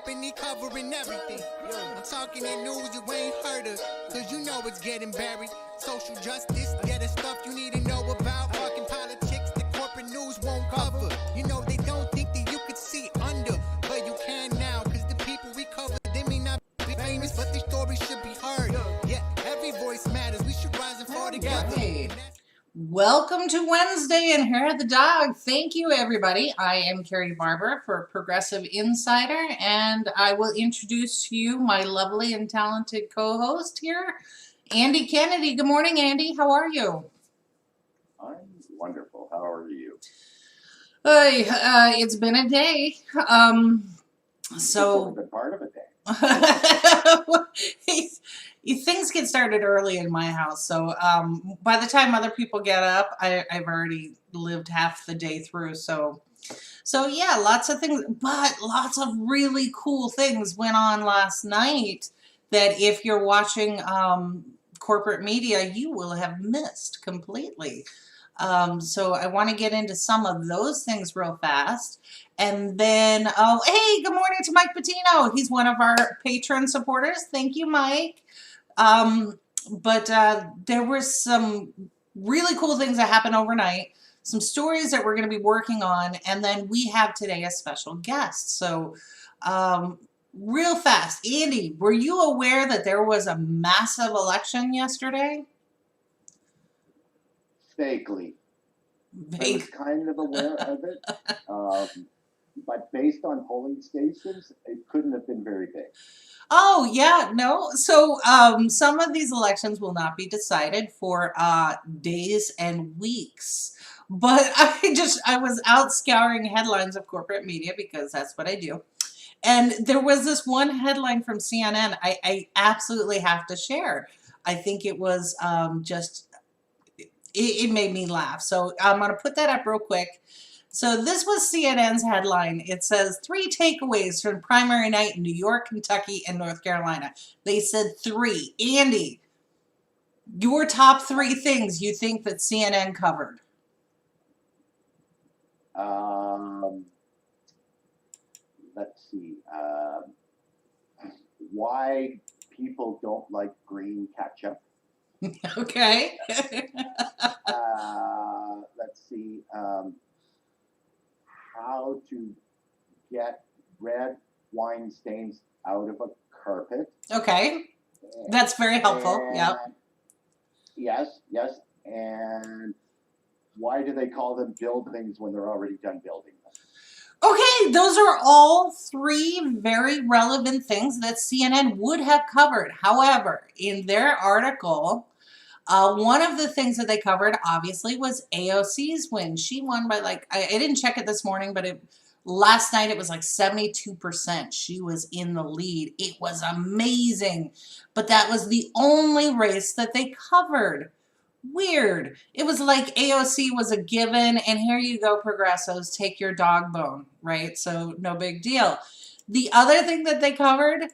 company covering everything. I'm talking that news you ain't heard of, cause you know it's getting buried. Social justice, yeah, the stuff you need to know about. Fucking politics, the corporate news won't cover. You know they don't think that you could see under, but you can now, cause the people we cover, they may not be famous, but their stories should be heard. Yeah, every voice matters, we should rise and fall together. Hey. Welcome to Wednesday and Hair of the Dog. Thank you, everybody. I am Kerri Barber for Progressive Insider, and I will introduce to you my lovely and talented co-host here, Andy Kennedy. Good morning, Andy. How are you? I'm wonderful. How are you? It's been a day. So the part of a day. Things get started early in my house, so by the time other people get up, I've already lived half the day through. So yeah, lots of things, but lots of really cool things went on last night that if you're watching corporate media, you will have missed completely. So I want to get into some of those things real fast. And then, oh, hey, good morning to Mike Patino. He's one of our patron supporters. Thank you, Mike. But there were some really cool things that happened overnight, some stories that we're going to be working on, and then we have today a special guest. So real fast, Andy, were you aware that there was a massive election yesterday? Vaguely. I was kind of aware of it, but based on polling stations, it couldn't have been very big. Oh, yeah, no. So some of these elections will not be decided for days and weeks. But I was out scouring headlines of corporate media because that's what I do. And there was this one headline from CNN I absolutely have to share. I think it was it made me laugh. So I'm going to put that up real quick. So this was CNN's headline. It says 3 takeaways from primary night in New York, Kentucky, and North Carolina. They said 3. Andy, your top 3 things you think that CNN covered? Let's see. Why people don't like green ketchup. Okay. Let's see. How to get red wine stains out of a carpet. Okay. That's very helpful. Yep. Yes. And why do they call them buildings when they're already done building them? Okay, those are all 3 very relevant things that CNN would have covered. However, in their article, one of the things that they covered, obviously, was AOC's win. She won by I didn't check it this morning, but last night it was like 72%. She was in the lead. It was amazing. But that was the only race that they covered. Weird. It was like AOC was a given, and here you go, progressives, take your dog bone, right? So no big deal. The other thing that they covered,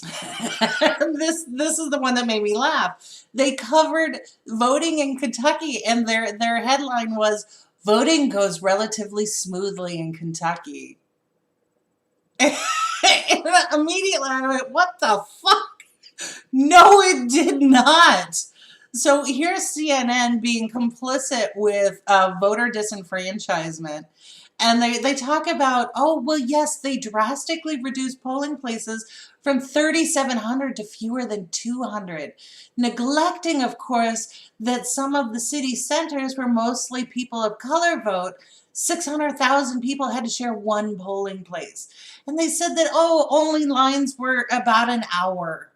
this is the one that made me laugh. They covered voting in Kentucky, and their headline was, voting goes relatively smoothly in Kentucky. And immediately I went, what the fuck? No, it did not. So here's CNN being complicit with voter disenfranchisement. And they talk about, oh, well, yes, they drastically reduced polling places from 3,700 to fewer than 200, neglecting, of course, that some of the city centers where mostly people of color vote, 600,000 people had to share one polling place. And they said that, oh, only lines were about an hour.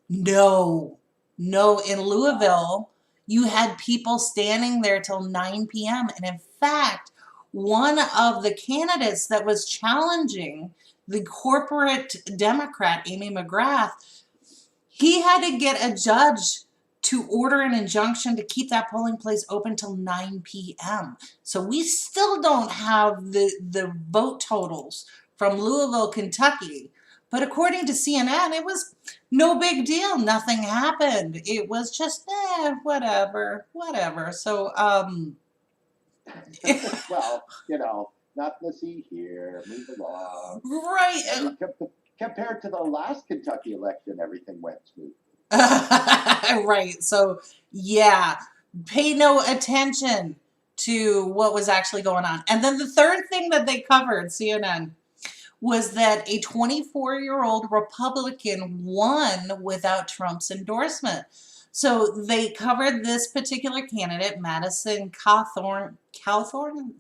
No, in Louisville, you had people standing there till 9 p.m. And in fact, one of the candidates that was challenging the corporate Democrat, Amy McGrath, he had to get a judge to order an injunction to keep that polling place open till 9 p.m. So we still don't have the vote totals from Louisville, Kentucky. But according to CNN, it was no big deal. Nothing happened. It was just, whatever. So, Well, nothing to see here. Move along. Right. And compared to the last Kentucky election, everything went smooth. Right. So, yeah, pay no attention to what was actually going on. And then the third thing that they covered, CNN, was that a 24-year-old Republican won without Trump's endorsement. So they covered this particular candidate, Madison Cawthorn, Cawthorn,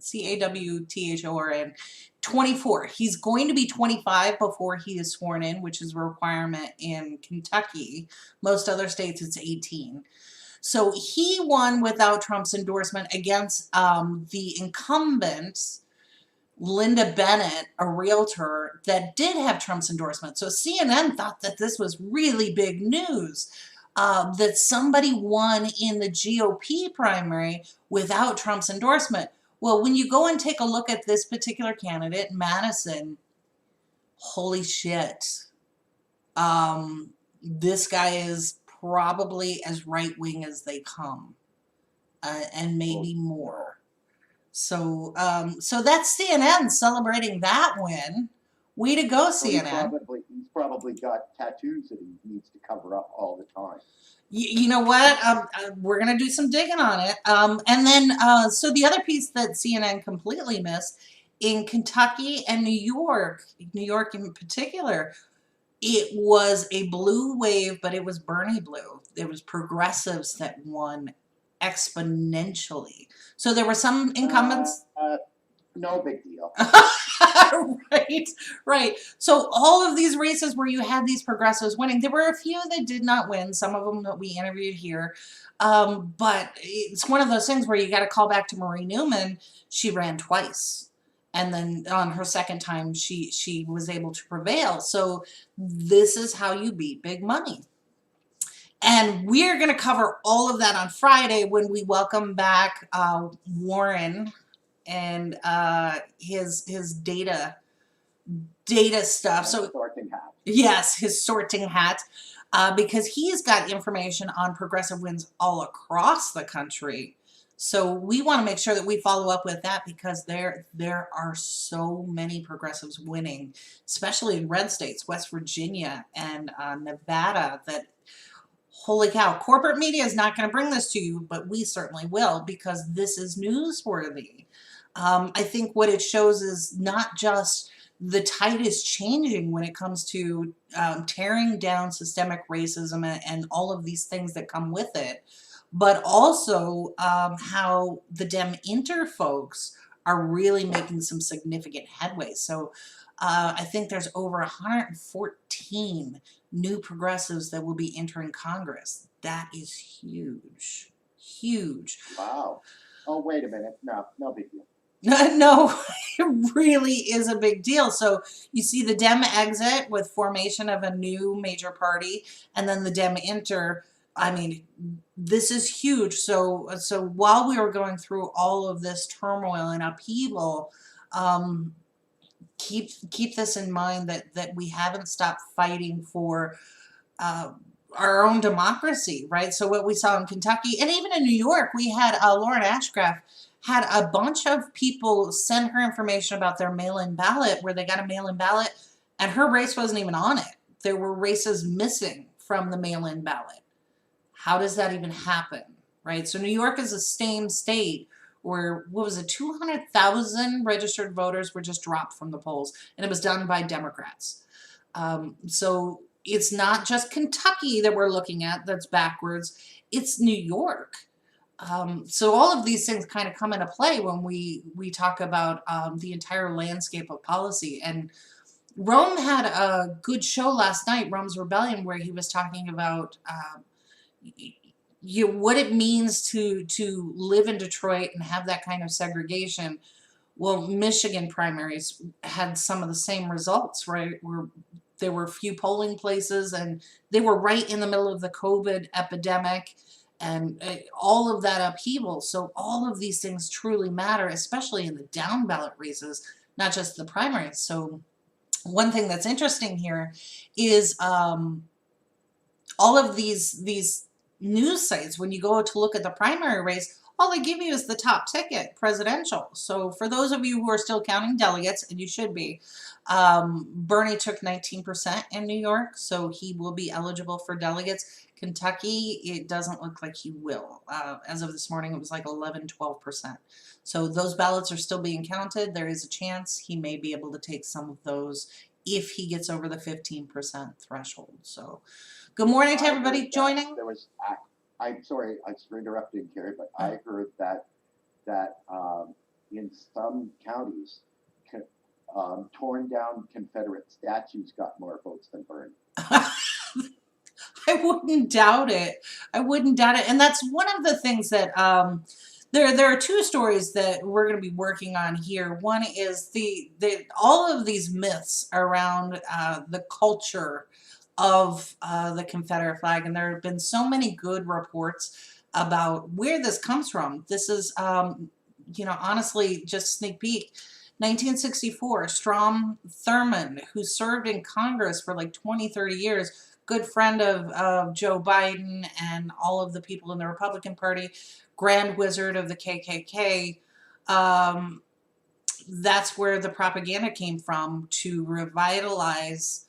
24. He's going to be 25 before he is sworn in, which is a requirement in Kentucky. Most other states, it's 18. So he won without Trump's endorsement against the incumbent, Linda Bennett, a realtor that did have Trump's endorsement. So CNN thought that this was really big news, that somebody won in the GOP primary without Trump's endorsement. Well, when you go and take a look at this particular candidate, Madison, holy shit. This guy is probably as right-wing as they come, and maybe more. So that's CNN celebrating that win. Way to go, CNN. He's probably got tattoos that he needs to cover up all the time. You know what? We're going to do some digging on it. And then, so the other piece that CNN completely missed, in Kentucky and New York in particular, it was a blue wave, but it was Bernie blue. It was progressives that won exponentially. So there were some incumbents. No big deal. Right. So all of these races where you had these progressives winning, there were a few that did not win, some of them that we interviewed here. But it's one of those things where you got to call back to Marie Newman. She ran twice. And then on her second time, she was able to prevail. So this is how you beat big money. And we're going to cover all of that on Friday when we welcome back Warren and his data stuff. So sorting hat. Yes, his sorting hat, because he's got information on progressive wins all across the country. So we want to make sure that we follow up with that, because there are so many progressives winning, especially in red states, West Virginia and Nevada, that holy cow, corporate media is not going to bring this to you, but we certainly will, because this is newsworthy. I think what it shows is not just the tide is changing when it comes to tearing down systemic racism and all of these things that come with it, but also how the Dem Inter folks are really making some significant headway. So I think there's over 114 new progressives that will be entering Congress. That is huge, huge. Wow. Oh, wait a minute. No big deal. No, it really is a big deal. So you see the Dem exit with formation of a new major party, and then the Dem Inter. I mean, this is huge. So while we were going through all of this turmoil and upheaval, keep this in mind that we haven't stopped fighting for our own democracy, right? So what we saw in Kentucky and even in New York, we had Lauren Ashcraft had a bunch of people send her information about their mail-in ballot, where they got a mail-in ballot and her race wasn't even on it. There were races missing from the mail-in ballot. How does that even happen, right? So New York is a same state where, 200,000 registered voters were just dropped from the polls, and it was done by Democrats. So it's not just Kentucky that we're looking at that's backwards, it's New York. So all of these things kind of come into play when we talk about the entire landscape of policy. And Rome had a good show last night, Rome's Rebellion, where he was talking about what it means to live in Detroit and have that kind of segregation. Well, Michigan primaries had some of the same results, right? Where there were few polling places, and they were right in the middle of the COVID epidemic and all of that upheaval. So all of these things truly matter, especially in the down ballot races, not just the primaries. So one thing that's interesting here is all of these news sites, when you go to look at the primary race, all they give you is the top ticket, presidential. So for those of you who are still counting delegates, and you should be, Bernie took 19% in New York, so he will be eligible for delegates. Kentucky, it doesn't look like he will. As of this morning, it was like 11-12%. So those ballots are still being counted. There is a chance he may be able to take some of those if he gets over the 15% threshold. So good morning to everybody joining. There was, I'm sorry, I'm interrupting, Kerri, but I heard that in some counties, torn down Confederate statues got more votes than Bernie. I wouldn't doubt it. I wouldn't doubt it. And that's one of the things that there are two stories that we're going to be working on here. One is the all of these myths around the culture of the Confederate flag, and there have been so many good reports about where this comes from. This is, you know, honestly, just sneak peek. 1964, Strom Thurmond, who served in Congress for like 20-30 years, good friend of Joe Biden and all of the people in the Republican Party, grand wizard of the KKK. That's where the propaganda came from to revitalize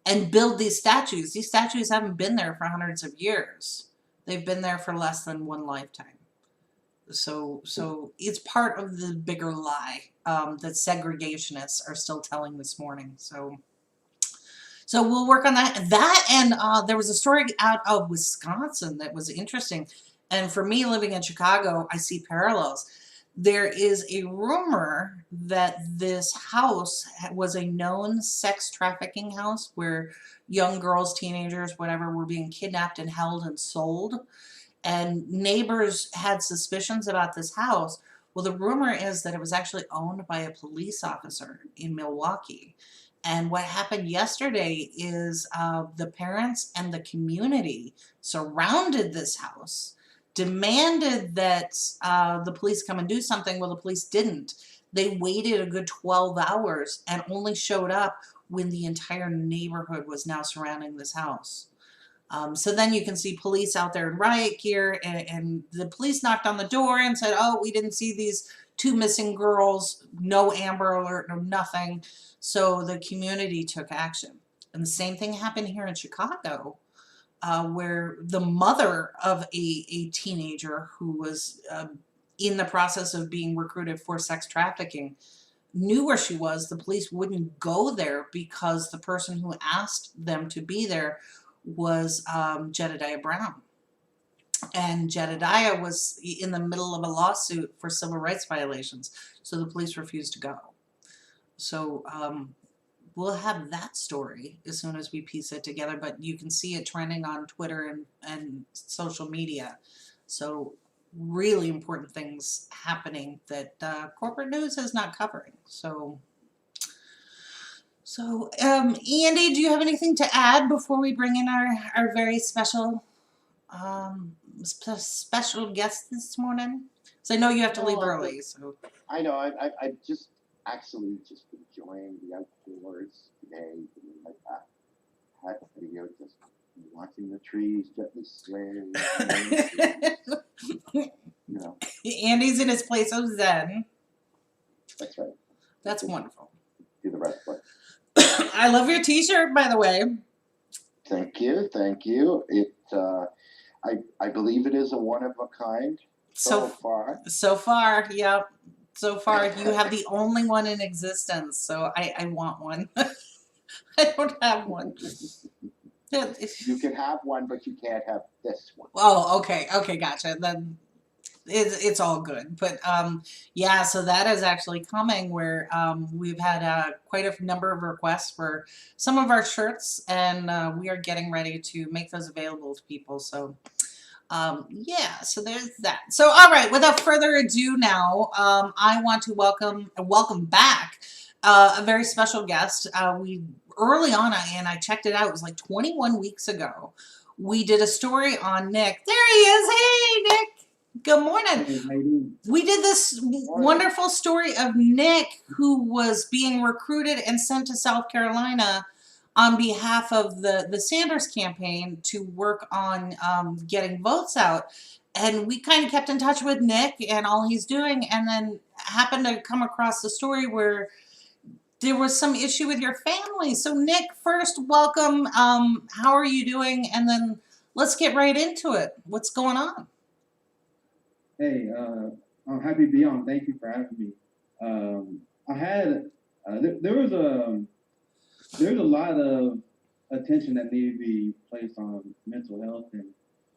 and build these statues. These statues haven't been there for hundreds of years. They've been there for less than one lifetime. So it's part of the bigger lie that segregationists are still telling this morning. So we'll work on that. And there was a story out of Wisconsin that was interesting. And for me, living in Chicago, I see parallels. There is a rumor that this house was a known sex trafficking house where young girls, teenagers, whatever, were being kidnapped and held and sold. And neighbors had suspicions about this house. Well, the rumor is that it was actually owned by a police officer in Milwaukee. And what happened yesterday is the parents and the community surrounded this house, demanded that the police come and do something. Well, the police didn't. They waited a good 12 hours and only showed up when the entire neighborhood was now surrounding this house. So then you can see police out there in riot gear, and the police knocked on the door and said, oh, we didn't see these two missing girls, no Amber Alert, no nothing. So the community took action. And the same thing happened here in Chicago, where the mother of a teenager who was in the process of being recruited for sex trafficking knew where she was. The police wouldn't go there because the person who asked them to be there was Jedediah Brown. And Jedediah was in the middle of a lawsuit for civil rights violations, so the police refused to go. So we'll have that story as soon as we piece it together, but you can see it trending on Twitter and social media. So really important things happening that corporate news is not covering. So, Andy, do you have anything to add before we bring in our very special special guest this morning? So I know you have to leave early. So I know. I just actually just enjoying the outdoors today. Like that, had a video just watching the trees gently sway. You know, Andy's in his place of zen. That's right. That's wonderful. Do the rest of it. I love your T-shirt, by the way. Thank you. It, I believe it is a one of a kind so far. So far, yep. So far, you have the only one in existence. So I want one. I don't have one. You can have one, but you can't have this one. Oh, okay, gotcha. Then it's all good. But yeah, so that is actually coming where we've had quite a number of requests for some of our shirts, and we are getting ready to make those available to people. So yeah, so there's that. So all right, without further ado now, I want to welcome back a very special guest. We early on, and I checked it out, it was like 21 weeks ago, we did a story on Nick. There he is. Hey, Nick. Good morning. Hey, we did this wonderful story of Nick, who was being recruited and sent to South Carolina on behalf of the Sanders campaign to work on getting votes out. and we kind of kept in touch with Nick and all he's doing, and then happened to come across the story where there was some issue with your family. So Nick, first, welcome. How are you doing? And then let's get right into it. What's going on? Hey, I'm happy to be on. Thank you for having me. I had there was a lot of attention that needed to be placed on mental health, and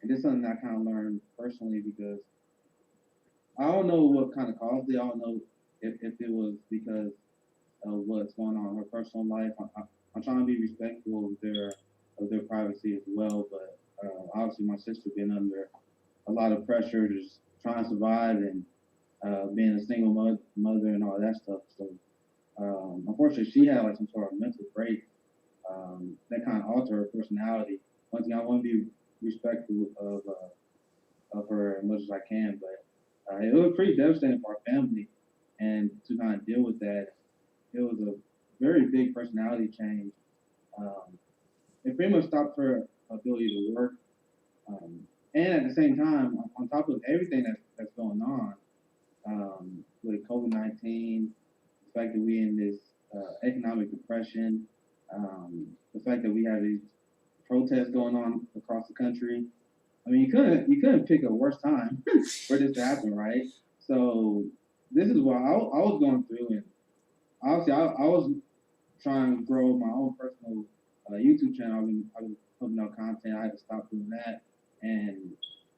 this is something I kind of learned personally because I don't know what kind of caused it. I don't know if it was because of what's going on in her personal life. I'm trying to be respectful of their privacy as well, but obviously my sister been under a lot of pressure just trying to survive and being a single mother and all that stuff. So unfortunately, she had like some sort of mental break that kind of altered her personality. Once again, I want to be respectful of her as much as I can, but it was pretty devastating for our family, and to kind of deal with that, it was a very big personality change. It pretty much stopped her ability to work. And at the same time, on top of everything that's going on with COVID-19, the fact that we in this economic depression, the fact that we have these protests going on across the country. I mean, you couldn't pick a worse time for this to happen, right? So this is what I was going through, and obviously I was trying to grow my own personal YouTube channel. I was putting out content. I had to stop doing that. And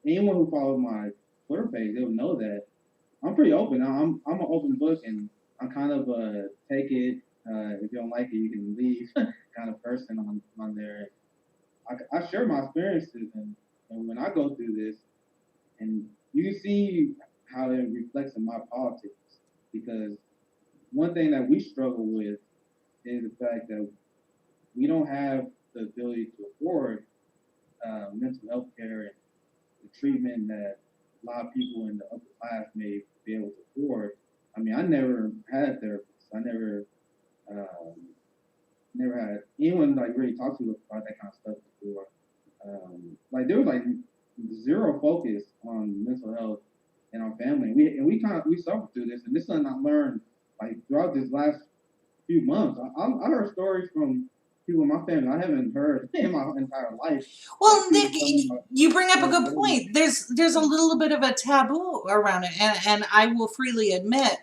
anyone who followed my Twitter page, they'll know that I'm pretty open. I'm an open book, and I'm kind of a take it. If you don't like it, you can leave kind of person on there. I share my experiences, and when I go through this, and you can see how it reflects in my politics. Because one thing that we struggle with is the fact that we don't have the ability to afford mental health care and the treatment that a lot of people in the upper class may be able to afford. I mean, I never had a therapist. I never had anyone like really talk to me about that kind of stuff before. Like there was like zero focus on mental health in our family. We suffered through this, and this is something I learned like throughout this last few months. I heard stories from people in my family I haven't heard in my entire life. Well, Like Nick, people telling me about you bring up a their good stories. point. There's a little bit of a taboo around it, and I will freely admit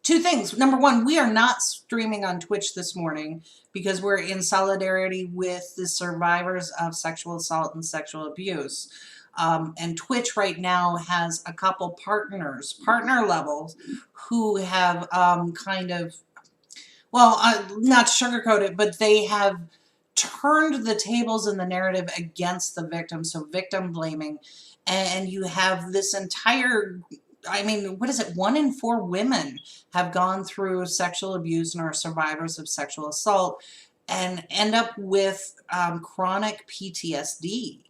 two things. Number one, we are not streaming on Twitch this morning because we're in solidarity with the survivors of sexual assault and sexual abuse. And Twitch right now has a couple partner levels, who have kind of, well, not sugarcoat it, but they have turned the tables and the narrative against the victim. So victim blaming. And you have this entire, I mean, what is it? 1 in 4 women have gone through sexual abuse and are survivors of sexual assault and end up with chronic PTSD.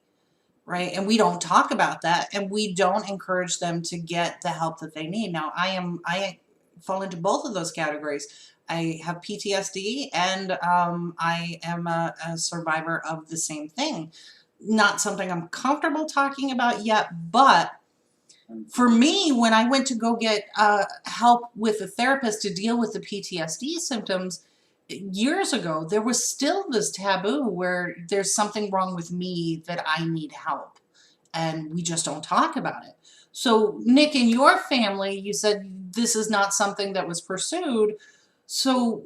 Right. And we don't talk about that, and we don't encourage them to get the help that they need. Now, I fall into both of those categories. I have PTSD, and I am a survivor of the same thing. Not something I'm comfortable talking about yet, but for me, when I went to go get help with a therapist to deal with the PTSD symptoms years ago, there was still this taboo where there's something wrong with me that I need help, and we just don't talk about it. So, Nick, in your family, you said this is not something that was pursued. So,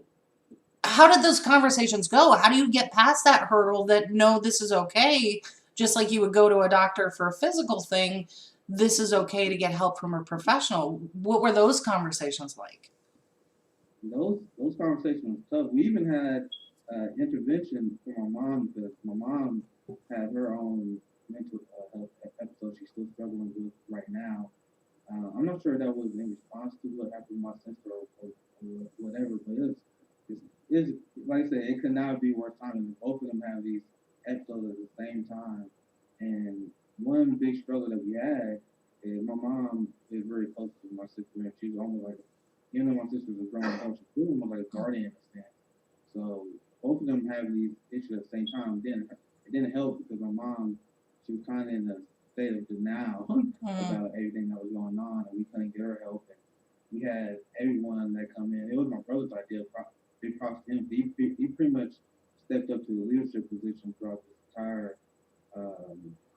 how did those conversations go? How do you get past that hurdle that no, this is okay, just like you would go to a doctor for a physical thing, this is okay to get help from a professional? What were those conversations like? Those conversations were tough. We even had intervention for my mom because my mom had her own mental health episode she's still struggling with right now. I'm not sure that was in response to what happened with my sister or whatever, but it's like I said, it could not be worse timing. Both of them have these episodes at the same time, and one big struggle that we had is my mom is very close to my sister, and she's almost like, even though my sister's a grown adult, she's still almost like a guardian in a sense. So both of them have these issues at the same time. Then it didn't help because my mom, she was kind of in a state of denial about everything that was going on, and we couldn't get her help. And we had everyone that come in. It was my brother's idea. Big props to him. He pretty much stepped up to the leadership position throughout this entire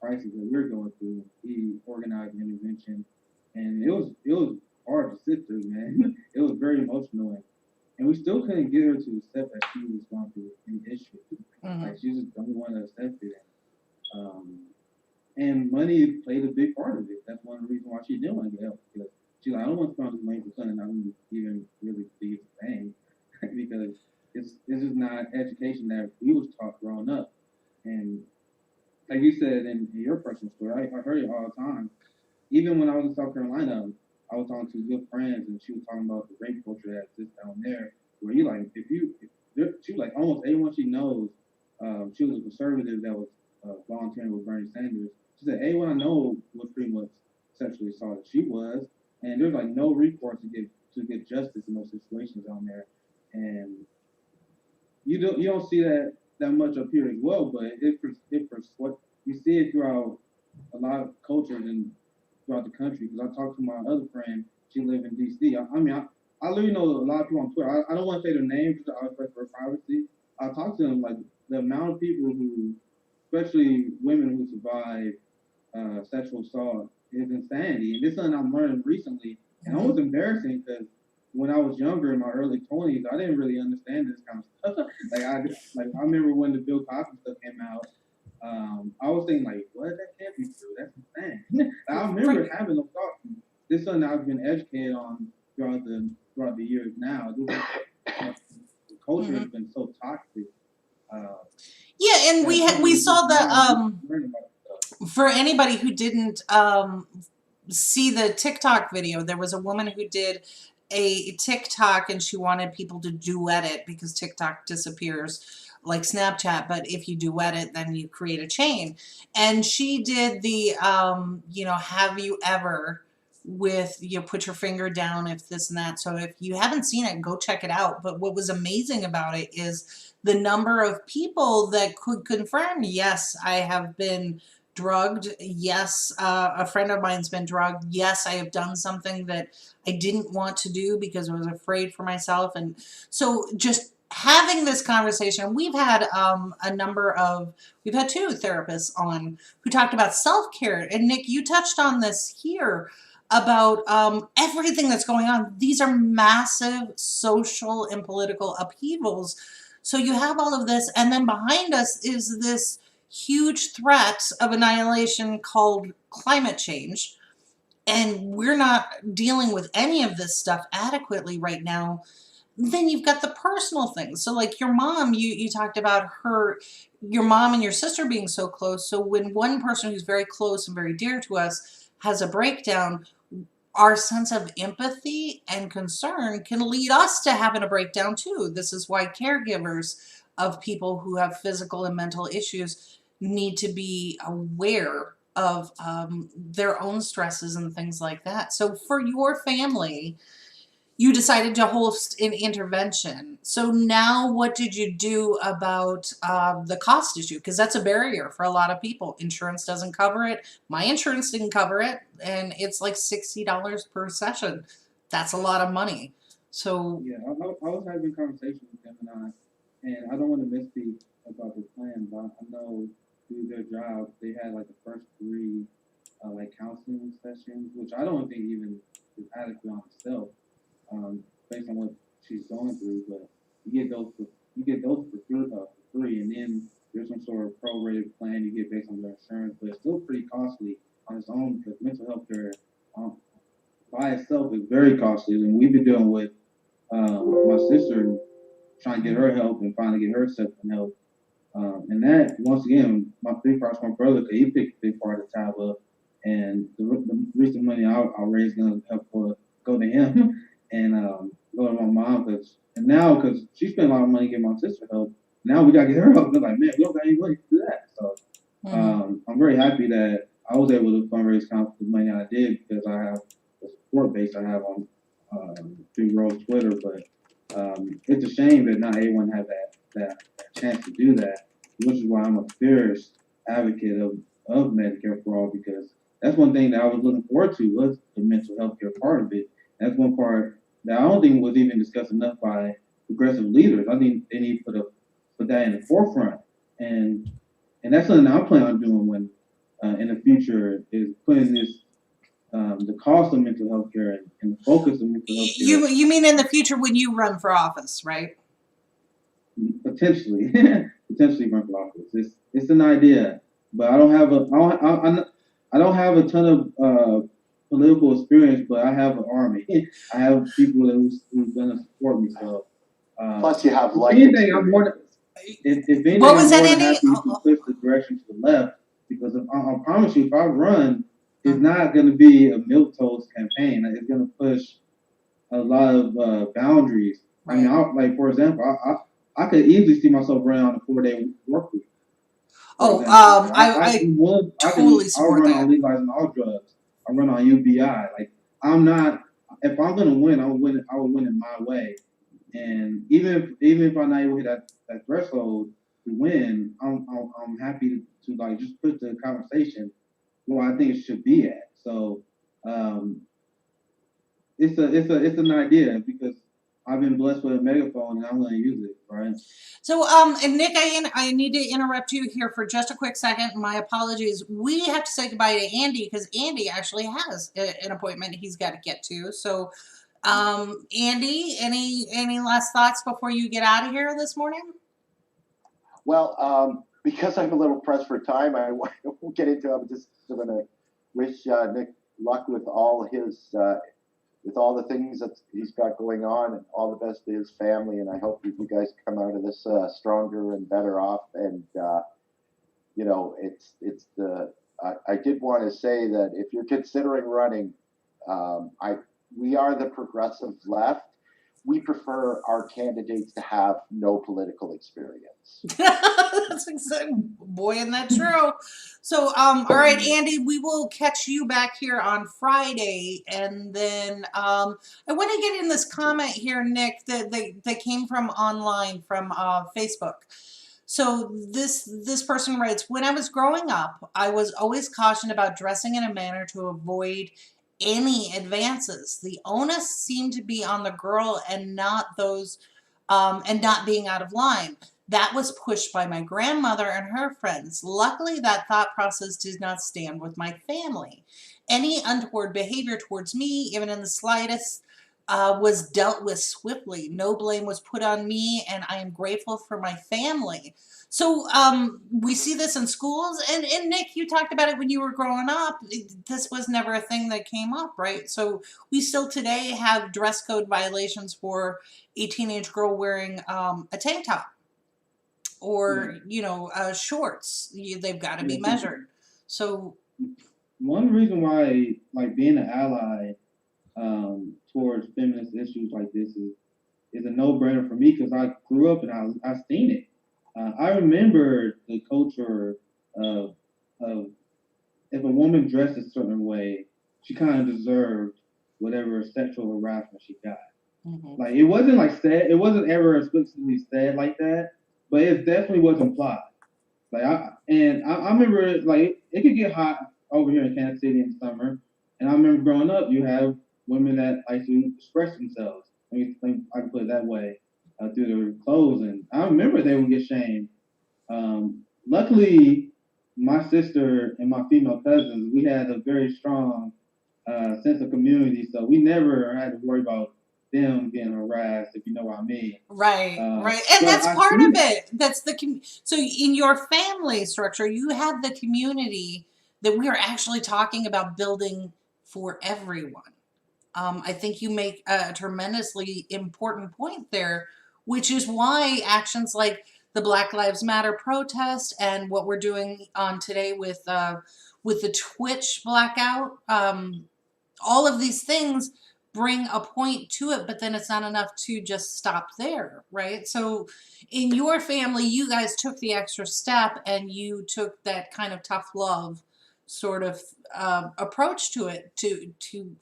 crisis that we were going through. He organized an intervention, and it was hard to sit through, man. It was very emotional, and we still couldn't get her to accept that she was going through an issue. Like she just don't want to accept it. And money played a big part of it. That's one of the reasons why she didn't want to get help, because she's like, I don't want to spend this money for something I don't even really think it's a thing, because it's just not education that we was taught growing up. And like you said in your personal story, I heard it all the time. Even when I was in South Carolina, I was talking to good friends, and she was talking about the rape culture that exists down there. Where you like, she was like almost everyone she knows. She was a conservative that was volunteering with Bernie Sanders. She said everyone I know was pretty much sexually assaulted. She was, and there's like no recourse to get justice in those situations down there. And you don't see that much up here as well, but what you see it throughout a lot of cultures and throughout the country. Because I talked to my other friend, she lived in D.C. I literally know a lot of people on Twitter. I don't want to say their names because I respect their privacy. I talked to them, like the amount of people who, especially women who survive sexual assault, is insanity. And this is something I'm learning recently, and it was embarrassing because when I was younger in my early 20s, I didn't really understand this kind of stuff. I remember when the Bill Cosby stuff came out. I was thinking like, what? That can't be true. That's insane. I remember having those thoughts. This is something I've been educated on throughout the years now. The culture has been so toxic. Yeah, and we saw the for anybody who didn't see the TikTok video, there was a woman who did a TikTok and she wanted people to duet it because TikTok disappears like Snapchat, but if you duet it, then you create a chain. And she did the, have you ever with, put your finger down if this and that. So if you haven't seen it, go check it out. But what was amazing about it is the number of people that could confirm, yes, I have been drugged. Yes, a friend of mine's been drugged. Yes, I have done something that I didn't want to do because I was afraid for myself. And so just having this conversation, we've had we've had two therapists on who talked about self-care. And Nick, you touched on this here about everything that's going on. These are massive social and political upheavals. So you have all of this, and then behind us is this huge threat of annihilation called climate change. And we're not dealing with any of this stuff adequately right now. Then you've got the personal things. So like your mom, you talked about your mom and your sister being so close. So when one person who's very close and very dear to us has a breakdown, our sense of empathy and concern can lead us to having a breakdown too. This is why caregivers of people who have physical and mental issues need to be aware of their own stresses and things like that. So for your family, you decided to host an intervention. So now what did you do about the cost issue? Because that's a barrier for a lot of people. Insurance doesn't cover it. My insurance didn't cover it. And it's like $60 per session. That's a lot of money. So yeah, I was having conversations with them, and I don't want to misspeak about the plan, but I know through their job, they had like the first 3 like counseling sessions, which I don't think even is adequate on itself. Based on what she's going through, but you get those for free, and then there's some sort of prorated plan you get based on their insurance, but it's still pretty costly on its own because mental health care by itself is very costly. And we've been dealing with my sister trying to get her help and finally get her accepting help, and that once again, my big part's my brother, because he picked a big part of the tab up, and the recent money I'll raise gonna help go to him. And go to my mom because she spent a lot of money getting my sister help. Now we gotta get her help. They're like, man, we don't got any money to do that. So I'm very happy that I was able to fundraise the money I did because I have the support base I have on through Rose Twitter. But it's a shame that not everyone had that chance to do that, which is why I'm a fierce advocate of of Medicare for All, because that's one thing that I was looking forward to was the mental health care part of it. That's one part that I don't think was even discussed enough by progressive leaders. I think they need to put that in the forefront, and that's something I'm planning on doing when in the future is putting this the cost of mental health care and the focus of mental health care. You mean in the future when you run for office, right? Potentially potentially run for office. It's an idea, but I don't have I don't have a ton of political experience, but I have an army. I have people who's gonna support me. So Plus, you have life anything, I'm more if anything, What was I'm that, more than Andy? happy to push the direction to the left, because I promise you, if I run, it's not going to be a milquetoast campaign. It's going to push a lot of boundaries. Right. I mean, like for example, I could easily see myself running on a 4-day work week. Oh, I totally I'll support run that. on legalizing all drugs. I run on UBI. Like I'm not. If I'm gonna win, I will win. I will win it my way. And even if I'm not able to hit that threshold to win, I'm happy to like just put the conversation where I think it should be at. So it's an idea, because I've been blessed with a megaphone and I'm going to use it, right? So, and Nick, I need to interrupt you here for just a quick second. My apologies. We have to say goodbye to Andy because Andy actually has an appointment he's got to get to. So, Andy, any last thoughts before you get out of here this morning? Well, because I'm a little pressed for time, I won't get into it. I'm just going to wish Nick luck with all his with all the things that he's got going on, and all the best to his family. And I hope that you guys come out of this stronger and better off. And you know, I did want to say that if you're considering running, we are the progressive left. We prefer our candidates to have no political experience. That's exactly, boy, isn't that true? So, all right, Andy, we will catch you back here on Friday, and then I want to get in this comment here, Nick, that came from online from Facebook. So this person writes, when I was growing up, I was always cautioned about dressing in a manner to avoid any advances. The onus seemed to be on the girl and not those, and not being out of line. That was pushed by my grandmother and her friends. Luckily, that thought process did not stand with my family. Any untoward behavior towards me, even in the slightest, was dealt with swiftly. No blame was put on me, and I am grateful for my family. So we see this in schools, and Nick, you talked about it when you were growing up. This was never a thing that came up, right? So we still today have dress code violations for a teenage girl wearing a tank top or, you know, shorts. They've got to be measured. So one reason why, like, being an ally towards feminist issues like this is a no-brainer for me, because I grew up and I've seen it. I remember the culture of if a woman dressed a certain way, she kind of deserved whatever sexual harassment she got. Mm-hmm. Like, it wasn't like said, it wasn't ever explicitly said like that, but it definitely was implied. Like I remember, like, it could get hot over here in Kansas City in the summer, and I remember growing up, you have women that like to express themselves. I can put it that way, through their clothes, and I remember they would get shamed. Luckily, my sister and my female cousins, we had a very strong sense of community, so we never had to worry about them getting harassed, if you know what I mean. Right, right. And that's part of it. That's so in your family structure, you have the community that we are actually talking about building for everyone. I think you make a tremendously important point there, which is why actions like the Black Lives Matter protest and what we're doing on today with the Twitch blackout, all of these things bring a point to it, but then it's not enough to just stop there, right? So in your family, you guys took the extra step and you took that kind of tough love sort of approach to it to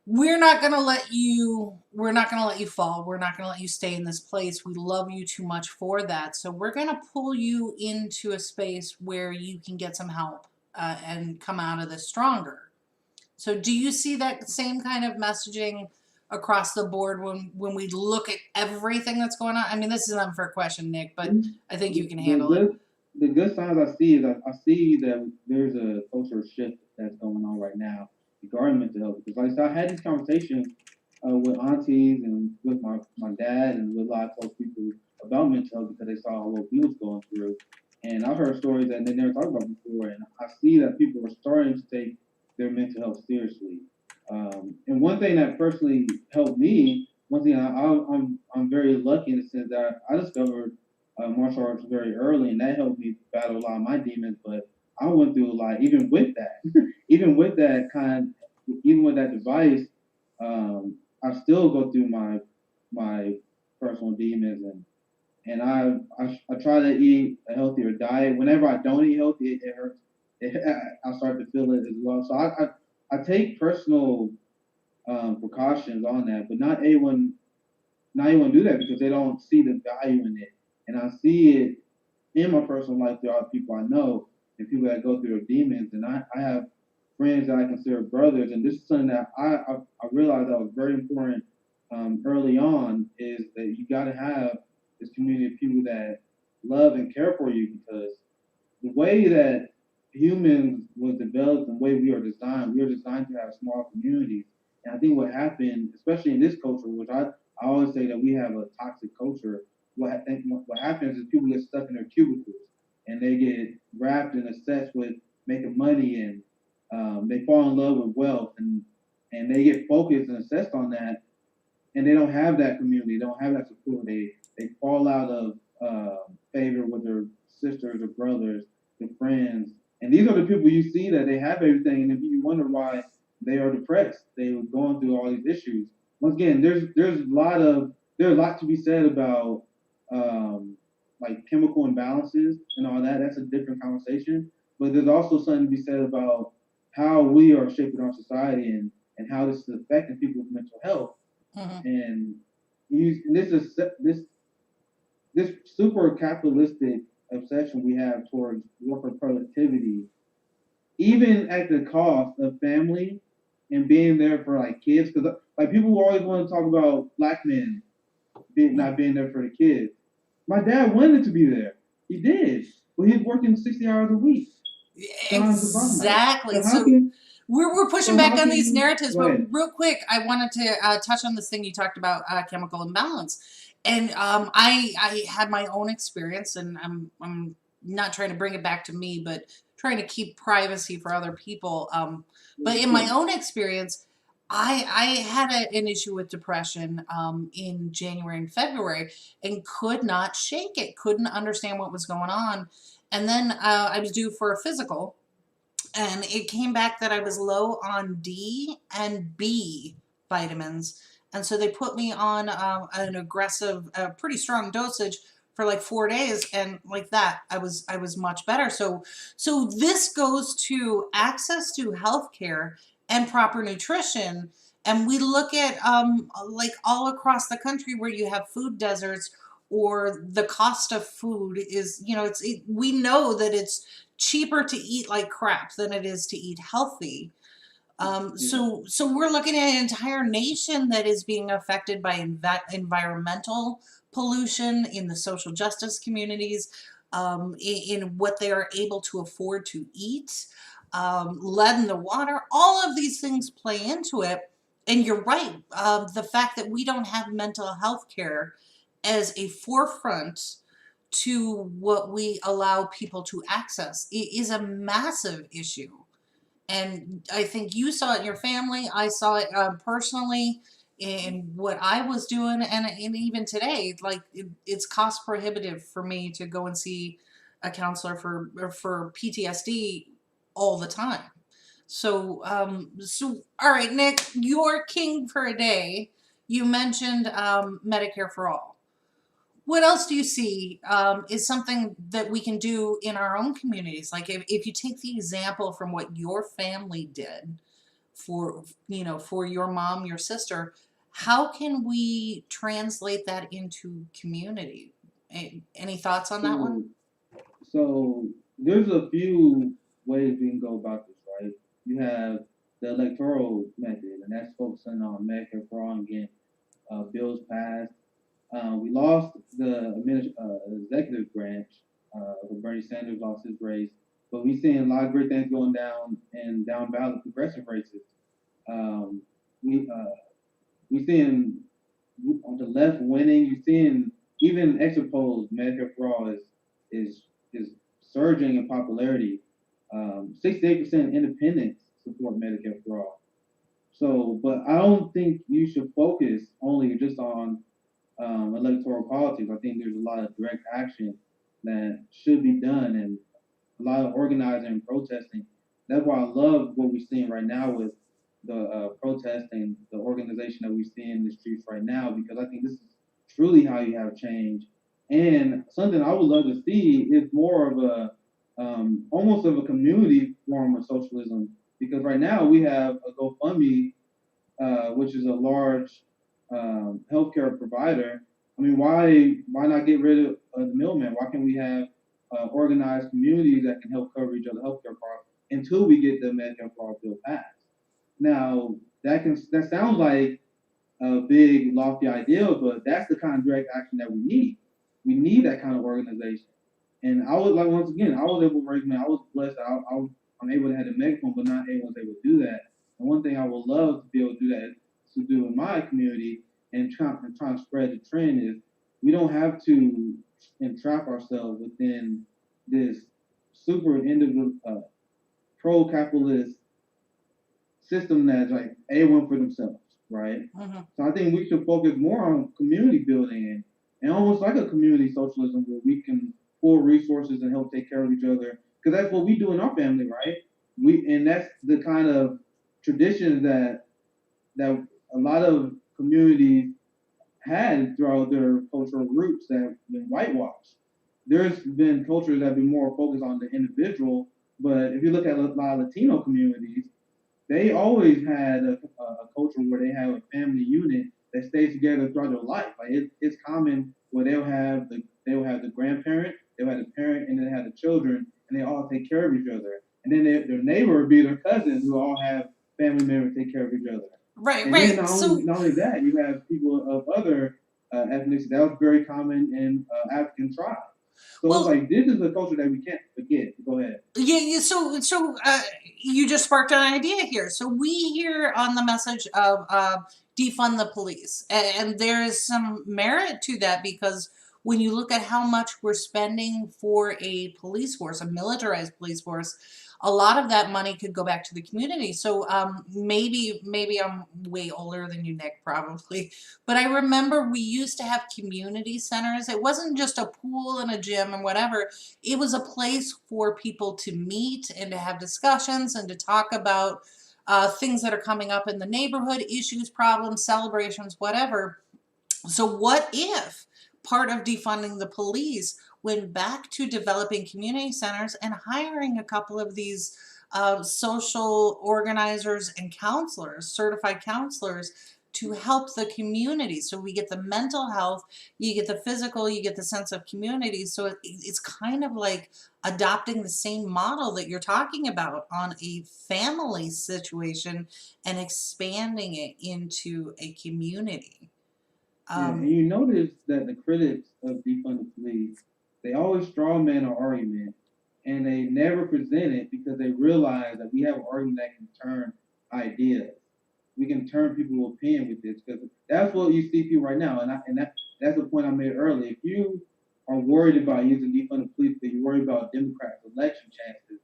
we're not going to let you fall. We're not going to let you stay in this place. We love you too much for that. So we're going to pull you into a space where you can get some help and come out of this stronger. So do you see that same kind of messaging across the board when we look at everything that's going on? I mean, this is an unfair question, Nick, but I think you can handle it. The good signs I see is I see that there's a cultural shift that's going on right now regarding mental health. Because like I said, I had these conversations with aunties and with my dad and with a lot of close people about mental health because they saw what we was going through. And I've heard stories that they never talked about before. And I see that people are starting to take their mental health seriously. And one thing that personally helped me, one thing I'm very lucky in the sense that I discovered martial arts very early, and that helped me battle a lot of my demons. But I went through a lot, even with that, even with that device, I still go through my personal demons, and I try to eat a healthier diet. Whenever I don't eat healthy, it hurts. I start to feel it as well. So I take personal precautions on that, but not everyone do that because they don't see the value in it. And I see it in my personal life through other people I know and people that go through their demons. And I have friends that I consider brothers. And this is something that I realized that was very important early on is that you got to have this community of people that love and care for you because the way that humans was developed and the way we are designed to have small communities. And I think what happened, especially in this culture, which I always say that we have a toxic culture. What happens is people get stuck in their cubicles and they get wrapped and obsessed with making money and they fall in love with wealth and they get focused and obsessed on that and they don't have that community, they don't have that support. They fall out of favor with their sisters or brothers, their friends, and these are the people you see that they have everything, and if you wonder why they are depressed, they were going through all these issues. Once again, there's a lot to be said about like chemical imbalances and all that. That's a different conversation. But there's also something to be said about how we are shaping our society and how this is affecting people's mental health. Mhm. And this super capitalistic obsession we have towards worker productivity, even at the cost of family and being there for like kids, because like people always want to talk about black men not being there for the kids. My dad wanted to be there. He did, but he's working 60 hours a week. Exactly. So we're pushing back on these narratives, but real quick, I wanted to touch on this thing you talked about, chemical imbalance. And I had my own experience, and I'm not trying to bring it back to me, but trying to keep privacy for other people. But in my own experience, I had an issue with depression in January and February and could not shake it, couldn't understand what was going on. And then I was due for a physical, and it came back that I was low on D and B vitamins. And so they put me on an aggressive, pretty strong dosage for like 4 days, and like that, I was much better. So this goes to access to healthcare and proper nutrition. And we look at like all across the country where you have food deserts, or the cost of food is, we know that it's cheaper to eat like crap than it is to eat healthy. So we're looking at an entire nation that is being affected by environmental pollution in the social justice communities, in what they are able to afford to eat, lead in the water. All of these things play into it. And you're right. The fact that we don't have mental health care as a forefront to what we allow people to access is a massive issue. And I think you saw it in your family. I saw it personally in what I was doing, and even today, like it's cost prohibitive for me to go and see a counselor for PTSD all the time. So all right, Nick, you're king for a day. You mentioned Medicare for all. What else do you see is something that we can do in our own communities? Like if you take the example from what your family did for your mom, your sister. How can we translate that into community? Any thoughts on that one? So there's a few ways we can go about this, right? You have the electoral method, and that's focusing on Medicare for all and getting bills passed. We lost the executive branch when Bernie Sanders lost his race, but we're seeing a lot of great things going down in down ballot progressive races. Um, we seeing on the left winning. You're seeing even exit polls. Medicare for all is surging in popularity. 68% independents support Medicare for all. So, but I don't think you should focus only just on electoral politics. I think there's a lot of direct action that should be done and a lot of organizing and protesting. That's why I love what we're seeing right now with the protesting, the organization that we see in the streets right now, because I think this is truly how you have change. And something I would love to see is more of a almost of a community form of socialism, because right now we have a GoFundMe, which is a large healthcare provider. I mean, why not get rid of the middleman? Why can't we have organized communities that can help cover each other's healthcare costs until we get the Medicare for All bill passed? Now that sounds like a big lofty ideal, but that's the kind of direct action that we need. We need that kind of organization. And I was like, once again, I was able to raise I was blessed. I'm able to have a megaphone, but not everyone's able to do that. And one thing I would love to be able to do that is to do in my community and trying to spread the trend is we don't have to entrap ourselves within this super individual pro-capitalist system that's like everyone for themselves, right? Mm-hmm. So I think we should focus more on community building and almost like a community socialism where we can pool resources and help take care of each other, because that's what we do in our family, right? And that's the kind of traditions that a lot of communities had throughout their cultural roots that have been whitewashed. There's been cultures that have been more focused on the individual, but if you look at a lot of Latino communities, they always had a culture where they have a family unit that stays together throughout their life. Like it's common where they'll have the grandparent, they'll have the parent, and then they have the children, and they all take care of each other. And then their neighbor would be their cousins who all have family members take care of each other. Right, and right. Then not only that, you have people of other ethnicities. That was very common in African tribes. So well, it's like this is a culture that we can't forget. Go ahead. Yeah. So you just sparked an idea here. So we hear on the message of defund the police, and there is some merit to that, because when you look at how much we're spending for a police force, a militarized police force, a lot of that money could go back to the community. So maybe I'm way older than you, Nick, probably, but I remember we used to have community centers. It wasn't just a pool and a gym and whatever. It was a place for people to meet and to have discussions and to talk about things that are coming up in the neighborhood, issues, problems, celebrations, whatever. So what if part of defunding the police went back to developing community centers and hiring a couple of these social organizers and counselors, certified counselors, to help the community? So we get the mental health, you get the physical, you get the sense of community. So it's kind of like adopting the same model that you're talking about on a family situation and expanding it into a community. And you notice that the critics of defund the police, they always straw man an argument, and they never present it because they realize that we have an argument that can turn ideas. We can turn people's opinion with this, because that's what you see people right now, and that's the point I made earlier. If you are worried about using defund the police because you're worried about Democrats' election chances,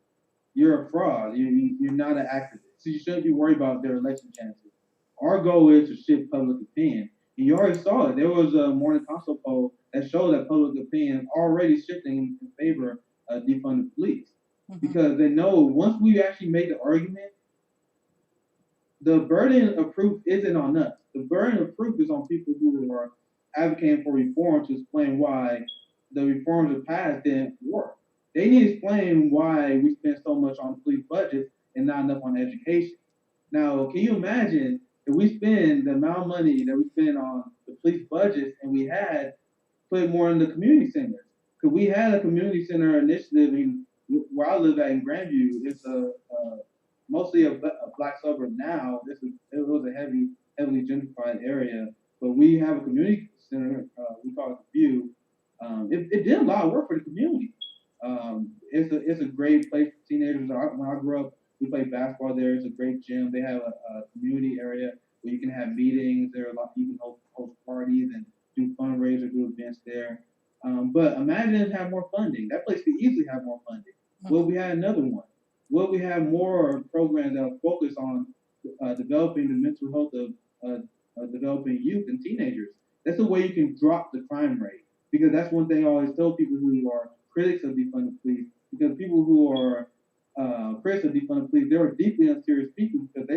you're a fraud. You're not an activist. So you shouldn't be worried about their election chances. Our goal is to shift public opinion. And you already saw it. There was a morning consult poll that showed that public opinion is already shifting in favor of defund the police. Mm-hmm. Because they know once we actually make the argument, the burden of proof isn't on us. The burden of proof is on people who are advocating for reform to explain why the reforms of the past didn't work. They need to explain why we spend so much on police budgets and not enough on education. Now, can you imagine if we spend the amount of money that we spend on the police budgets and we had put it more in the community centers? Because we had a community center initiative in where I live at in Grandview. It's mostly a black suburb now. It was a heavily gentrified area, but we have a community center. We call it the View. It did a lot of work for the community. It's a great place for teenagers. When I grew up, we played basketball there. It's a great gym. They have a community area where you can have meetings. There are a lot. You can host parties and do fundraisers, do events there. But imagine if have more funding. That place could easily have more funding. Will we have another one? Will we have more programs that will focus on developing the mental health of developing youth and teenagers? That's the way you can drop the crime rate. Because that's one thing I always tell people who are critics of defund the police. Because people who are critics of defund the police, they are deeply unserious people because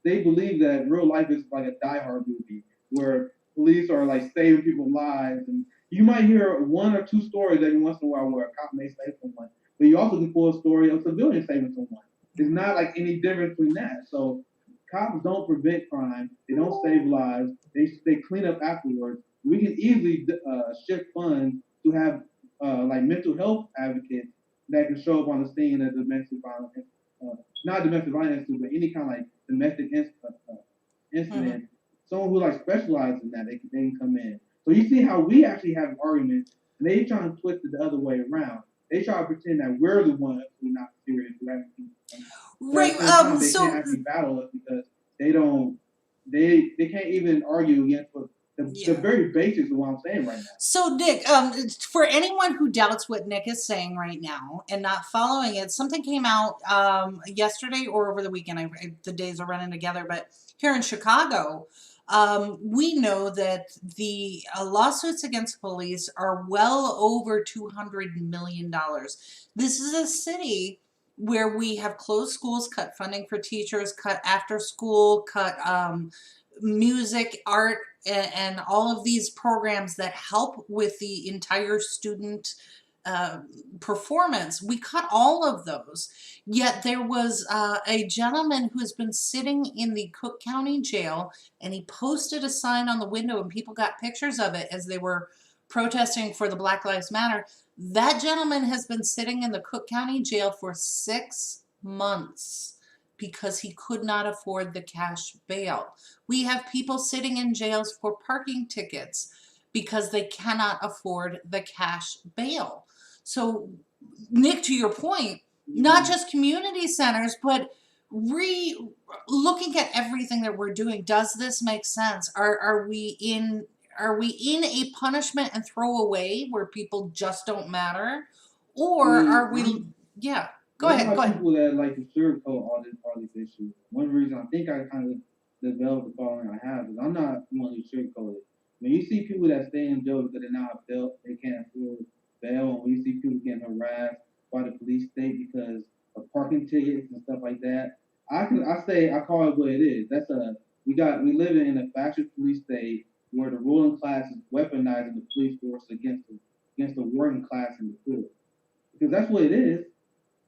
they believe that real life is like a Die Hard movie where police are like saving people's lives. And you might hear one or two stories every once in a while where a cop may save someone, but you also can pull a story of civilians saving someone. It's not like any difference between that. So cops don't prevent crime. They don't save lives. They clean up afterwards. We can easily shift funds to have like mental health advocates that can show up on the scene of domestic violence, not domestic violence, but any kind of like domestic incident. Someone who like specializes in that, they can come in. So you see how we actually have arguments, and they try to twist it the other way around. They try to pretend that we're the ones who are not serious. Right. They can't actually battle us because they can't even argue against the very basics of what I'm saying right now. So, Nick, for anyone who doubts what Nick is saying right now and not following it, something came out yesterday or over the weekend. The days are running together, but here in Chicago, we know that the lawsuits against police are well over $200 million. This is a city where we have closed schools, cut funding for teachers, cut after school, cut music, art, and all of these programs that help with the entire student performance. We cut all of those. Yet there was a gentleman who has been sitting in the Cook County jail, and he posted a sign on the window, and people got pictures of it as they were protesting for the Black Lives Matter. That gentleman has been sitting in the Cook County jail for 6 months because he could not afford the cash bail. We have people sitting in jails for parking tickets because they cannot afford the cash bail. So, Nick, to your point, not just community centers, but looking at everything that we're doing. Does this make sense? Are we in a punishment and throwaway where people just don't matter, or are we? Yeah, go ahead. People that like to sugarcoat all these issues. One reason I think I kind of developed the following I have is I'm not one to sugarcoat it. When you see people that stay in jail because they're not bail, they can't afford bail, and when you see people getting harassed by the police state because of parking tickets and stuff like that, I call it what it is. We live in a fascist police state where the ruling class is weaponizing the police force against the working class in the hood. Because that's what it is.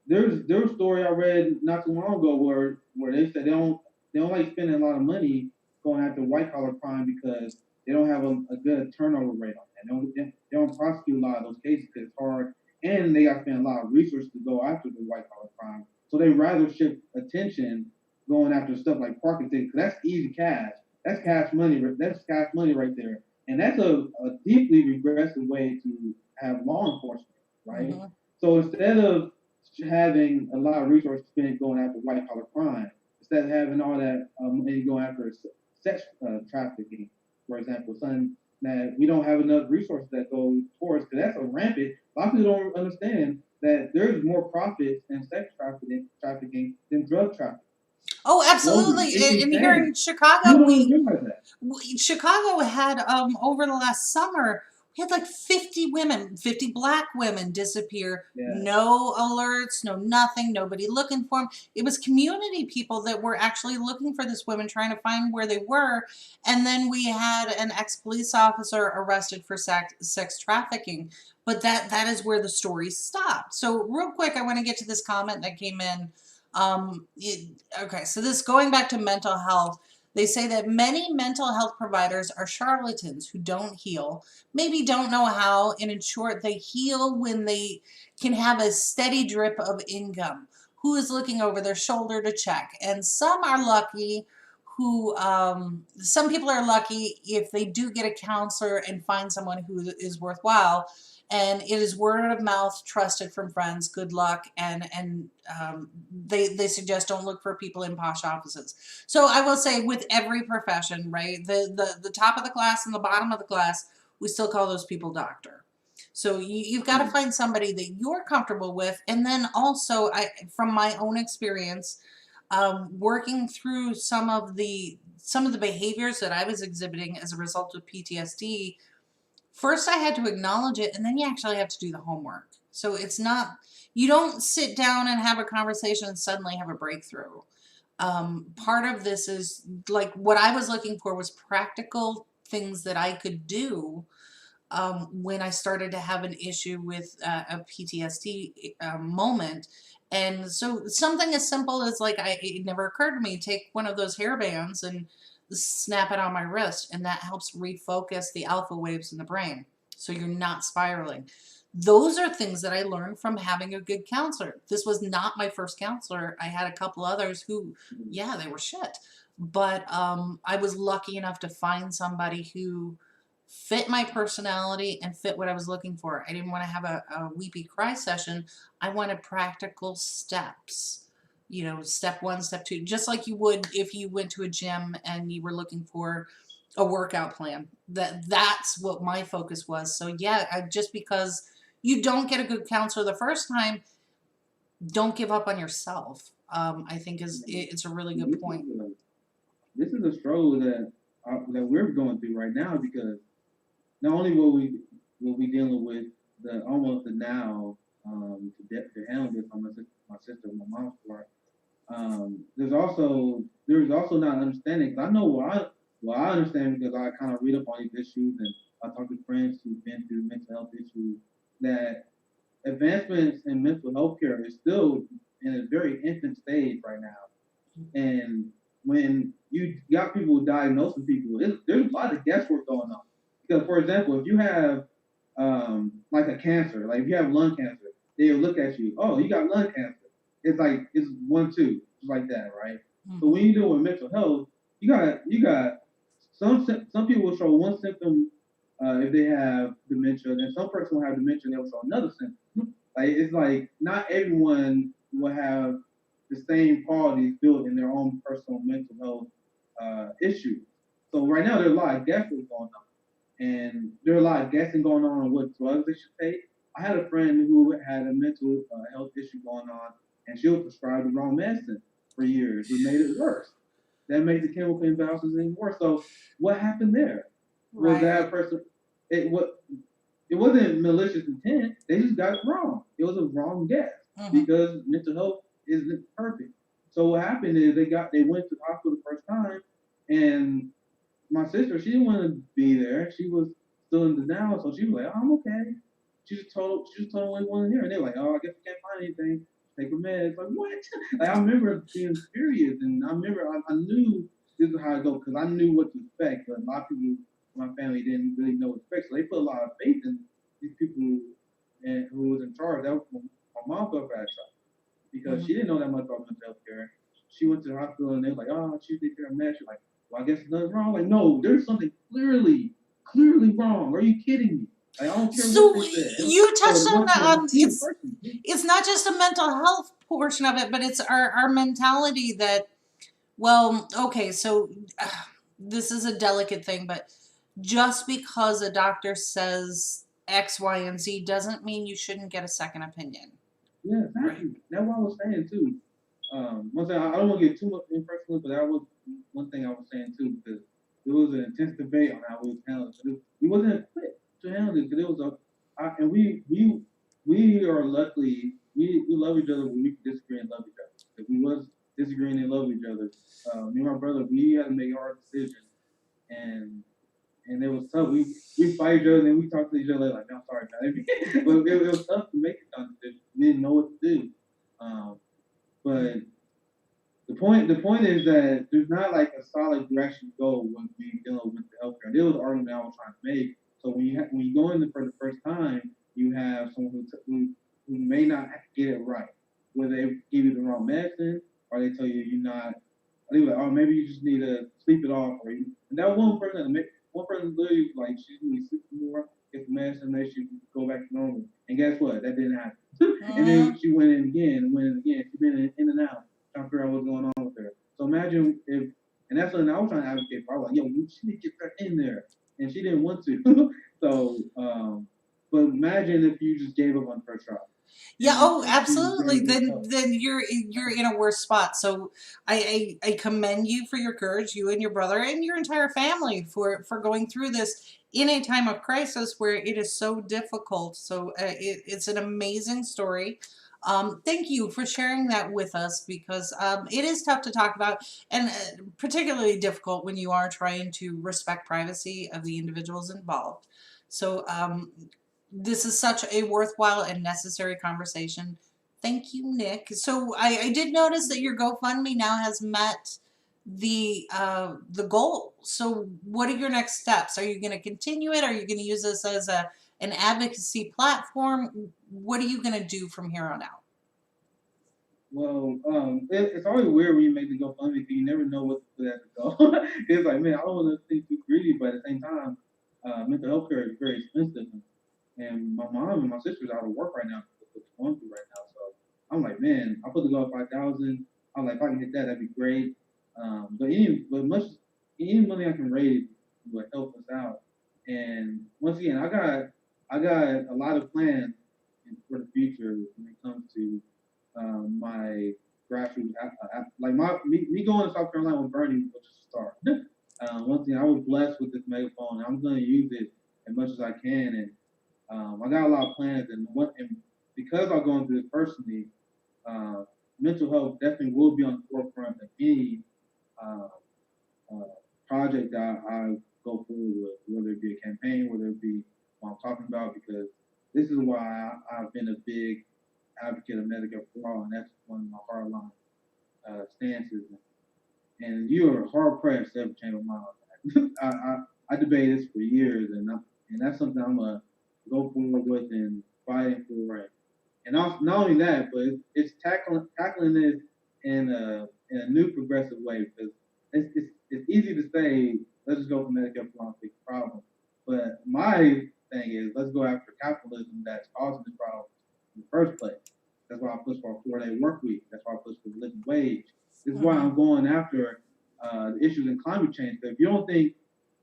There's a story I read not too long ago where they said they don't like spending a lot of money going after white collar crime because they don't have a good turnover rate on that. They don't prosecute a lot of those cases because it's hard, and they got to spend a lot of resources to go after the white collar crime. So they rather shift attention going after stuff like parking tickets because that's easy cash. That's cash money. That's cash money right there, and that's a deeply regressive way to have law enforcement, right? Mm-hmm. So instead of having a lot of resources spent going after white collar crime, instead of having all that money going after sex trafficking, for example, something that we don't have enough resources that go towards, because that's a rampant. A lot of people don't understand that there's more profits in sex trafficking than drug trafficking. Oh, absolutely. And here in Chicago, Chicago had over the last summer, we had like 50 black women disappear. Yeah. No alerts, no nothing, nobody looking for them. It was community people that were actually looking for this women, trying to find where they were. And then we had an ex-police officer arrested for sex trafficking. But that is where the story stopped. So real quick, I want to get to this comment that came in Okay, so this going back to mental health, they say that many mental health providers are charlatans who don't heal, maybe don't know how, and in short, they heal when they can have a steady drip of income. Who is looking over their shoulder to check? And some are lucky who, some people are lucky if they do get a counselor and find someone who is worthwhile, and it is word of mouth, trusted from friends, good luck, and they suggest don't look for people in posh offices. So I will say with every profession, right, the top of the class and the bottom of the class, we still call those people doctor. So you've got to find somebody that you're comfortable with, and then also, from my own experience, working through some of the behaviors that I was exhibiting as a result of PTSD. First, I had to acknowledge it, and then you actually have to do the homework. So it's not, you don't sit down and have a conversation and suddenly have a breakthrough. Part of this is like what I was looking for was practical things that I could do when I started to have an issue with a PTSD moment. And so something as simple as like, it never occurred to me, take one of those hair bands and snap it on my wrist, and that helps refocus the alpha waves in the brain so you're not spiraling. Those are things that I learned from having a good counselor. This was not my first counselor. I had a couple others who, yeah, they were shit. But I was lucky enough to find somebody who fit my personality and fit what I was looking for. I didn't want to have a weepy cry session. I wanted practical steps. You know, step one, step two, just like you would if you went to a gym and you were looking for a workout plan. That's what my focus was. So yeah, just because you don't get a good counselor the first time, don't give up on yourself. I think it's a really good point. This is a struggle that we're going through right now, because not only will we dealing with the now to handle this on my sister and my mom's part. There's also not understanding. 'Cause I know what I understand, because I kind of read up on these issues and I talk to friends who've been through mental health issues, that advancements in mental health care is still in a very infant stage right now. And when you got people diagnosing people, there's a lot of guesswork going on. Because, for example, if you have like a cancer, like if you have lung cancer, they'll look at you, oh, you got lung cancer. It's like it's 1-2, just like that, right? Mm-hmm. But when you deal with mental health, you got some people will show one symptom if they have dementia, and some person will have dementia and they'll show another symptom. Like it's like not everyone will have the same qualities built in their own personal mental health issues. So right now there's a lot of guessing going on, and there's a lot of guessing going on what drugs they should take. I had a friend who had a mental health issue going on, and she was prescribed the wrong medicine for years. It made it worse. That made the chemical imbalances even worse. So what happened there? Right. Was that person? It wasn't malicious intent. They just got it wrong. It was a wrong guess, because mental health isn't perfect. So what happened is they went to the hospital the first time, and my sister, she didn't want to be there. She was still in denial, so she was like, oh, I'm okay. She just told them what they wanted to hear, and they're like, oh, I guess we can't find anything. Take a meds. Like, what? Like, I remember being furious, and I remember I knew this is how it goes, because I knew what to expect, but a lot of people in my family didn't really know what to expect, so they put a lot of faith in these people who was in charge. That was when my mom felt bad, because she didn't know that much about mental health care. She went to the hospital, and they were like, oh, she did care of meds. She's like, well, I guess nothing's wrong. Like, no, there's something clearly wrong. Are you kidding me? Like, I don't care what they said. You touched on that. It's not just a mental health portion of it, but it's our mentality that, well, okay, so this is a delicate thing, but just because a doctor says X, Y, and Z doesn't mean you shouldn't get a second opinion. Yeah, exactly. Right. That's what I was saying too. One thing, I don't want to get too much impersonal, but that was one thing I was saying too, because there was an intense debate on how we was handling it. We wasn't equipped to handle it, because it was and we are luckily we love each other when we disagree and love each other. If we was disagreeing and love each other, me and my brother, we had to make hard decisions, and it was tough. We fight each other and we talk to each other like, I'm sorry, man. But it was tough to make a decision. We didn't know what to do. But point is that there's not like a solid direction to go when we deal with the healthcare. There was the argument I was trying to make. So when you go in for the first time, you have someone who may not get it right, whether they give you the wrong medicine or they tell you you're not. Or they like, oh, maybe you just need to sleep it off, or you. And that one person literally like she needs to sleep more, get the medicine, and then she go back to normal. And guess what? That didn't happen. And then she went in again and went in again. She's been in and out, trying to figure out what's going on with her. So imagine if, and that's what I was trying to advocate for. I was like, yo, she need to get her in there, and she didn't want to. So, but imagine if you just gave up on the first try. Yeah, oh, absolutely. Then you're in a worse spot. So I commend you for your courage, you and your brother and your entire family for going through this in a time of crisis where it is so difficult. So it's an amazing story. Thank you for sharing that with us because it is tough to talk about and particularly difficult when you are trying to respect privacy of the individuals involved. So this is such a worthwhile and necessary conversation. Thank you, Nick. So I did notice that your GoFundMe now has met the goal. So what are your next steps? Are you going to continue it? Are you going to use this as an advocacy platform? What are you going to do from here on out? Well, it's always weird when you make the GoFundMe because you never know what to put at the go. It's like, man, I don't want to think too greedy, but at the same time, mental health care is very expensive. And my mom and my sister's out of work right now because of what's going through right now. So I'm like, man, I put the goal at 5,000. I'm like, if I can hit that, that'd be great. But any money I can raise would help us out. And once again, I got a lot of plans for the future when it comes to my grassroots. Like me going to South Carolina with Bernie was just a start. Once again, I was blessed with this megaphone, and I'm going to use it as much as I can. And I got a lot of plans, and because I'm going through this personally, mental health definitely will be on the forefront of any project that I go forward with, whether it be a campaign, whether it be what I'm talking about, because this is why I've been a big advocate of Medicare for all, and that's one of my hardline stances. And you are hard pressed to ever change my mind. I debated this for years, and that's something I'm gonna go forward with and fighting for. And not only that, but it's tackling this in a new progressive way, because it's easy to say let's just go for Medicare for all and fix the problem, but my thing is let's go after capitalism that's causing this problem in the first place. That's why I push for a 4-day work week. That's why I push for the living wage. This is why I'm going after the issues in climate change. So if you don't think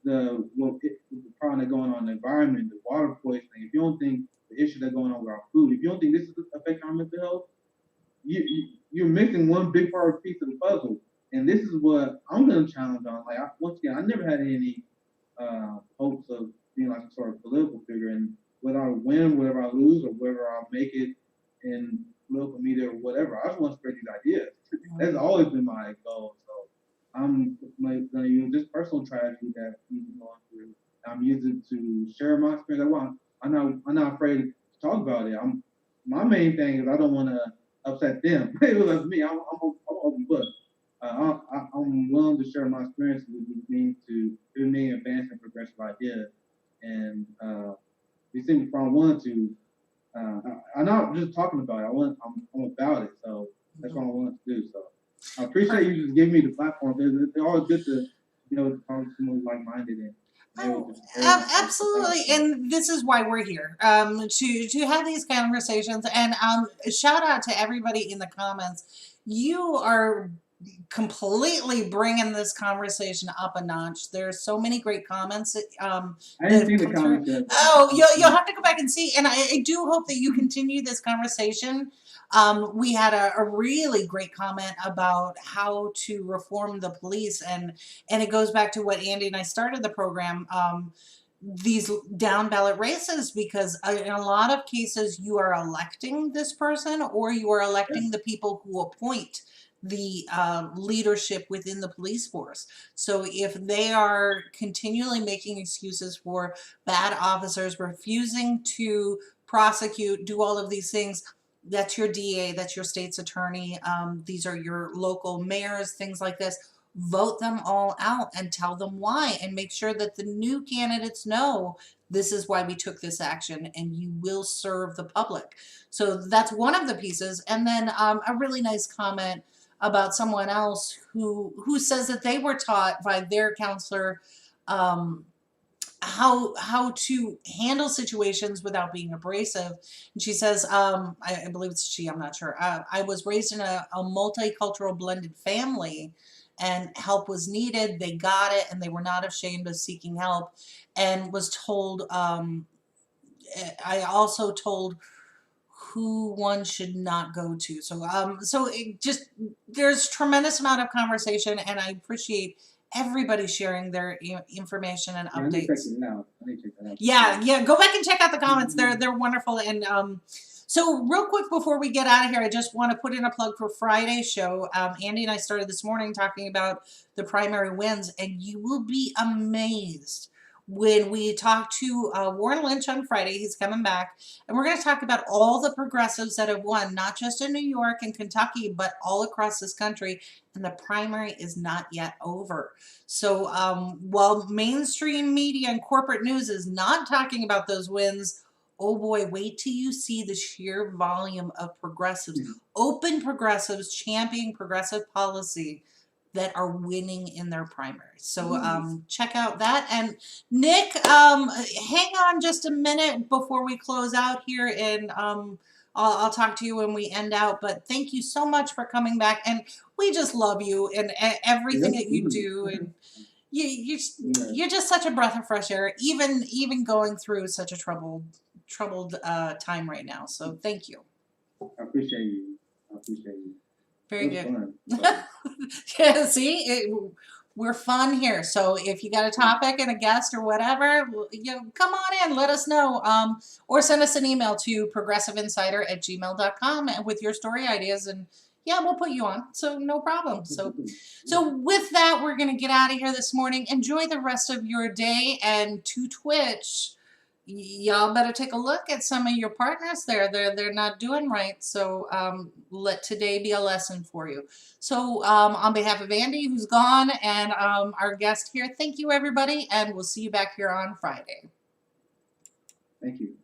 the problem that's going on in the environment, the water poisoning, if you don't think the issues that are going on with our food, if you don't think this is affecting our mental health, you're missing one big part of piece of the puzzle. And this is what I'm going to challenge on. Like, once again, I never had any hopes of being like some sort of political figure. And whether I win, whether I lose, or whether I'll make it in local media or whatever, I just want to spread these ideas. That's always been my goal. So I'm going to use this personal tragedy that we've been going through. I'm using it to share my experience. I'm not afraid to talk about it. My main thing is I don't want to upset them. It was like me. I'm an open book. I'm willing to share my experiences with me advance and progressive ideas. And we seem to find one to. I'm not just talking about it. I'm about it. So that's what I want to do. So I appreciate you just giving me the platform. It's always good to talk to someone like-minded and. Oh, absolutely, and this is why we're here to have these conversations. And shout out to everybody in the comments. You are completely bringing this conversation up a notch. There's so many great comments. I didn't see the comments yet. Oh, you'll have to go back and see. And I do hope that you continue this conversation. We had a really great comment about how to reform the police, and it goes back to what Andy and I started the program. These down ballot races, because in a lot of cases you are electing this person, or you are electing the people who appoint the leadership within the police force. So if they are continually making excuses for bad officers, refusing to prosecute, do all of these things, that's your DA, that's your state's attorney, these are your local mayors, things like this. Vote them all out and tell them why, and make sure that the new candidates know this is why we took this action, and you will serve the public. So that's one of the pieces. And then a really nice comment about someone else who says that they were taught by their counselor how to handle situations without being abrasive. And she says, I believe it's she, I'm not sure. I was raised in a multicultural blended family, and help was needed. They got it, and they were not ashamed of seeking help, and was told, I also told who one should not go to. So it just, there's tremendous amount of conversation, and I appreciate everybody sharing their information and I need to check updates. it out. I need to check that out. Yeah, go back and check out the comments. They're wonderful. And so real quick before we get out of here, I just want to put in a plug for Friday's show. Andy and I started this morning talking about the primary wins, and you will be amazed when we talk to Warren Lynch on Friday. He's coming back, and we're going to talk about all the progressives that have won, not just in New York and Kentucky, but all across this country. And the primary is not yet over. So while mainstream media and corporate news is not talking about those wins, oh boy, wait till you see the sheer volume of progressives, open progressives championing progressive policy that are winning in their primaries. So check out that. And Nick, hang on just a minute before we close out here, and I'll talk to you when we end out. But thank you so much for coming back, and we just love you and everything that you do. And you're just such a breath of fresh air, even going through such a troubled time right now. So thank you. I appreciate you. Very good. Fun. Yeah, see, we're fun here. So if you got a topic and a guest or whatever, come on in, let us know. Or send us an email to progressiveinsider@gmail.com with your story ideas, and yeah, we'll put you on. So no problem. So with that, we're going to get out of here this morning. Enjoy the rest of your day, and to Twitch, y'all better take a look at some of your partners there. They're not doing right. So let today be a lesson for you. So on behalf of Andy, who's gone, and our guest here, thank you everybody, and we'll see you back here on Friday. Thank you.